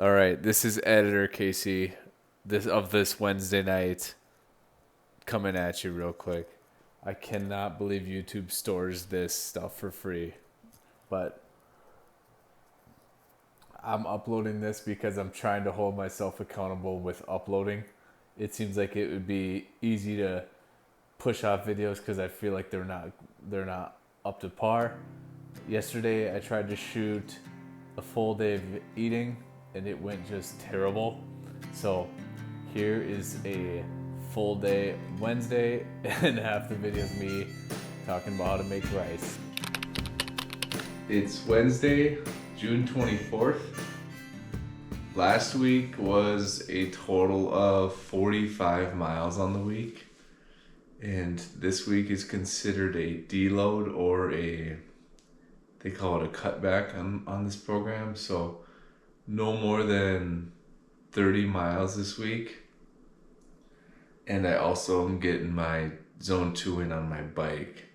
All right, this is editor Casey, this Wednesday night, coming at you real quick. I cannot believe YouTube stores this stuff for free, but I'm uploading this because I'm trying to hold myself accountable with uploading. It seems like it would be easy to push off videos because I feel like they're not up to par. Yesterday I tried to shoot a full day of eating and it went just terrible. So here is a full day Wednesday and half the video is me talking about how to make rice. It's Wednesday, June 24th. Last week was a total of 45 miles on the week. And this week is considered a deload or they call it a cutback on this program. So no more than 30 miles this week. And I also am getting my zone 2 in on my bike.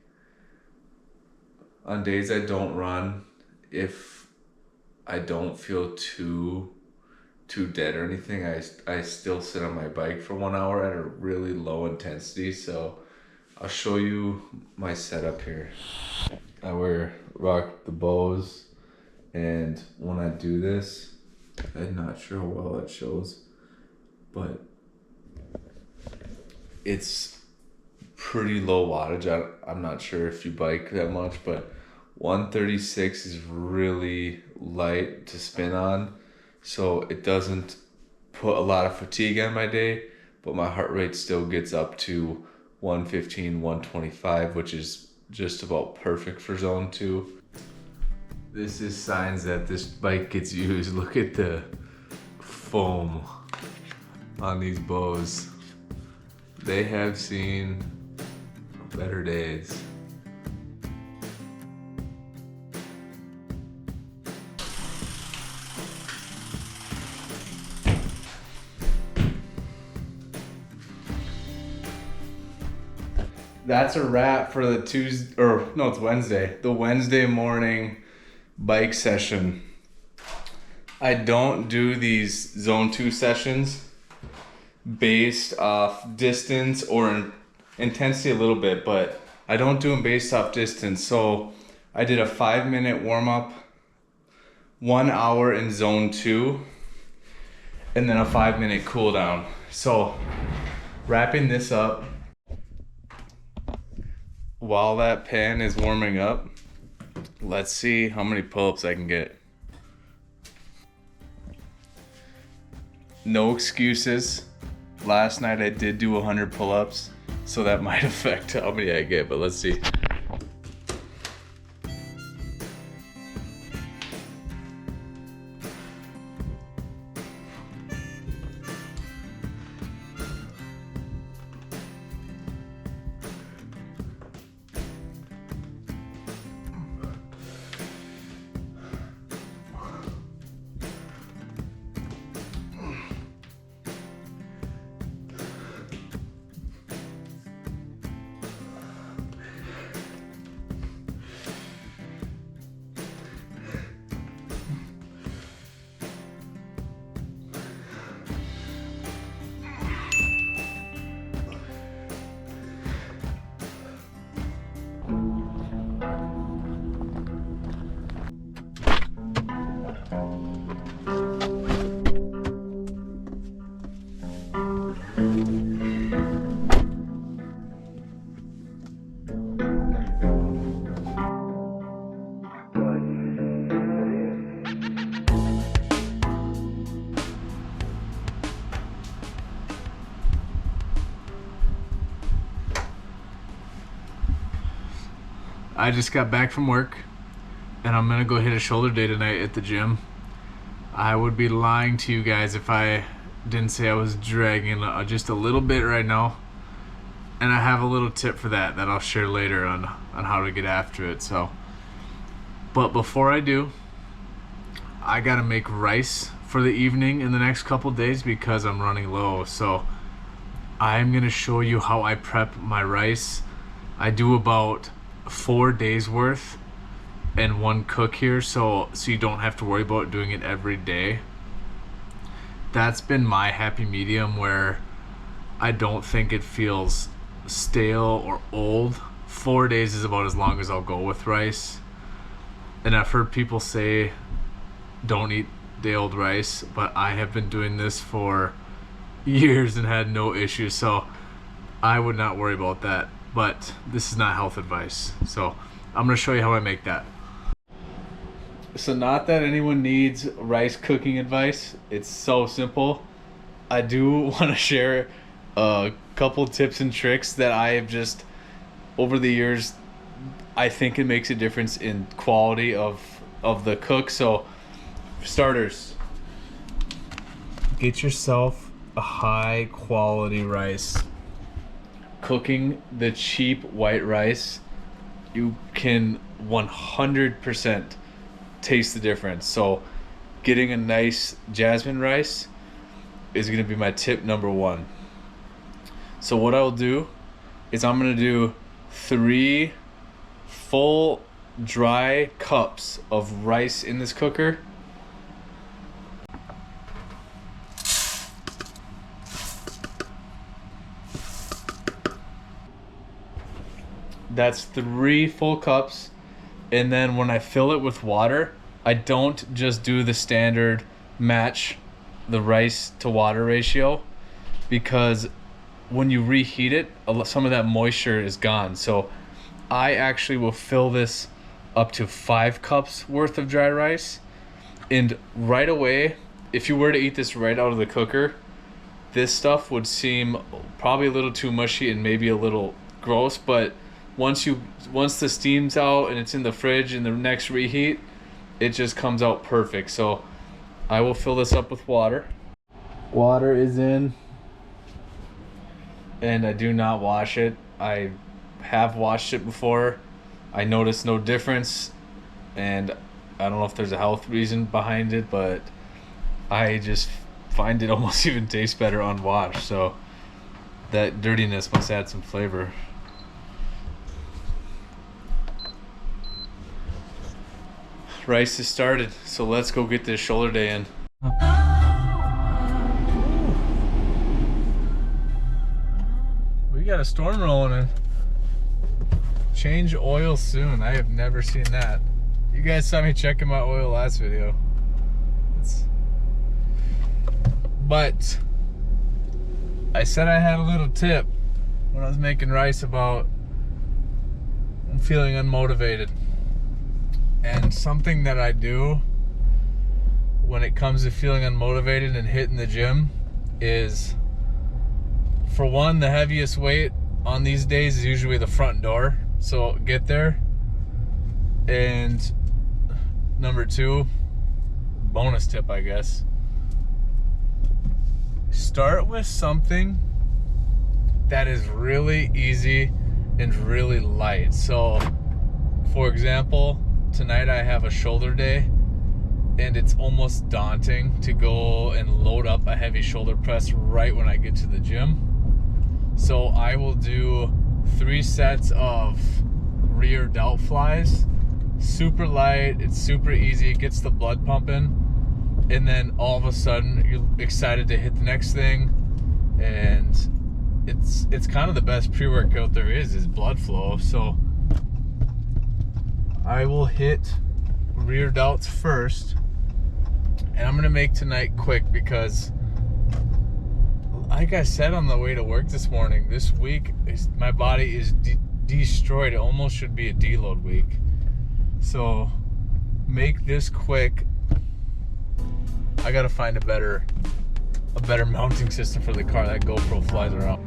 On days I don't run, if I don't feel too dead or anything, I still sit on my bike for 1 hour at a really low intensity. So I'll show you my setup here. I rock the Bose, and when I do this, I'm not sure how well it shows, but it's pretty low wattage. I'm not sure if you bike that much, but 136 is really light to spin on, so it doesn't put a lot of fatigue on my day, but my heart rate still gets up to 115, 125, which is just about perfect for zone 2. This is signs that this bike gets used. Look at the foam on these Bose. They have seen better days. That's a wrap for the it's Wednesday. The Wednesday morning bike session. I don't do these zone 2 sessions based off distance or intensity a little bit, but I don't do them based off distance. So I did a 5-minute warm up, 1 hour in zone 2, and then a 5-minute cool down. So wrapping this up, while that pan is warming up, let's see how many pull-ups I can get. No excuses. Last night I did do 100 pull-ups, so that might affect how many I get, but let's see. I just got back from work and I'm gonna go hit a shoulder day tonight at the gym. I would be lying to you guys if I didn't say I was dragging just a little bit right now, and I have a little tip for that I'll share later on how to get after it. So, but before I do, I gotta make rice for the evening in the next couple days because I'm running low. So I'm gonna show you how I prep my rice. I do about 4 days worth and one cook here, so you don't have to worry about doing it every day. that's been my happy medium where I don't think it feels stale or old. 4 days is about as long as I'll go with rice. And I've heard people say don't eat day old rice, but I have been doing this for years and had no issues, so I would not worry about that. But this is not health advice, so I'm going to show you how I make that. So not that anyone needs rice cooking advice, it's so simple. I do want to share a couple tips and tricks that I have just over the years, I think it makes a difference in quality of the cook. So for starters, get yourself a high quality rice. Cooking the cheap white rice, you can 100% taste the difference. So getting a nice jasmine rice is going to be my tip number one. So what I'll do is I'm going to do 3 full dry cups of rice in this cooker. That's 3 full cups. And then when I fill it with water, I don't just do the standard match the rice to water ratio, because when you reheat it, some of that moisture is gone. So I actually will fill this up to 5 cups worth of dry rice. And right away, if you were to eat this right out of the cooker, this stuff would seem probably a little too mushy and maybe a little gross, but once the steam's out and it's in the fridge in the next reheat, it just comes out perfect. So I will fill this up with water. Water is in, and I do not wash it. I have washed it before. I noticed no difference, and I don't know if there's a health reason behind it, but I just find it almost even tastes better unwashed. So that dirtiness must add some flavor. Rice is started, so let's go get this shoulder day in. We got a storm rolling in. Change oil soon. I have never seen that. You guys saw me checking my oil last video. But I said I had a little tip when I was making rice about feeling unmotivated. And something that I do when it comes to feeling unmotivated and hitting the gym is, for one, the heaviest weight on these days is usually the front door. So get there. And number 2, bonus tip, I guess, start with something that is really easy and really light. So for example, tonight I have a shoulder day, and it's almost daunting to go and load up a heavy shoulder press right when I get to the gym. So I will do 3 sets of rear delt flies. Super light, it's super easy, it gets the blood pumping, and then all of a sudden you're excited to hit the next thing. And it's kind of the best pre-workout there is blood flow. So I will hit rear delts first, and I'm gonna make tonight quick because, like I said on the way to work this morning, this week my body is destroyed. It almost should be a deload week. So make this quick. I gotta find a better mounting system for the car. That GoPro flies around.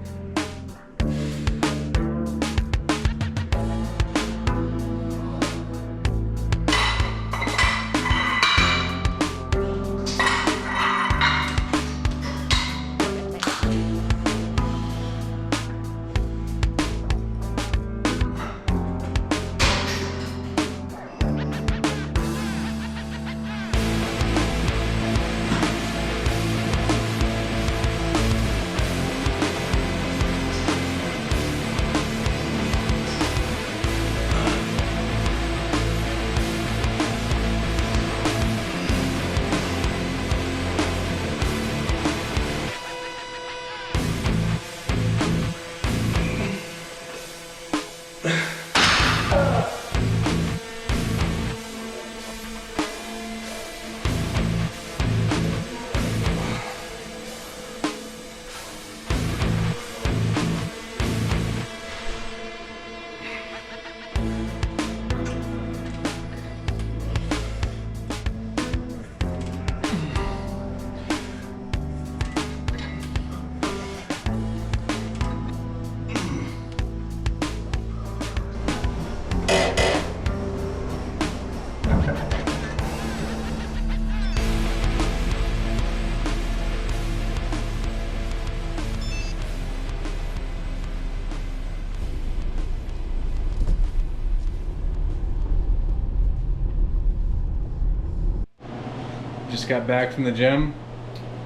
got back from the gym.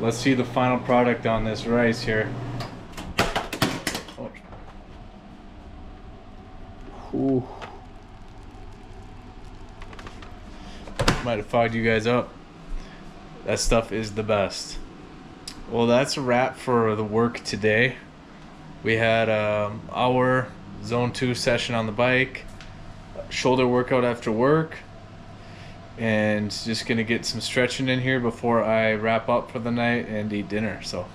Let's see the final product on this rice here. Oh. Ooh. Might have fogged you guys up. That stuff is the best. Well, that's a wrap for the work today. We had our zone 2 session on the bike, shoulder workout after work, and just gonna get some stretching in here before I wrap up for the night and eat dinner. So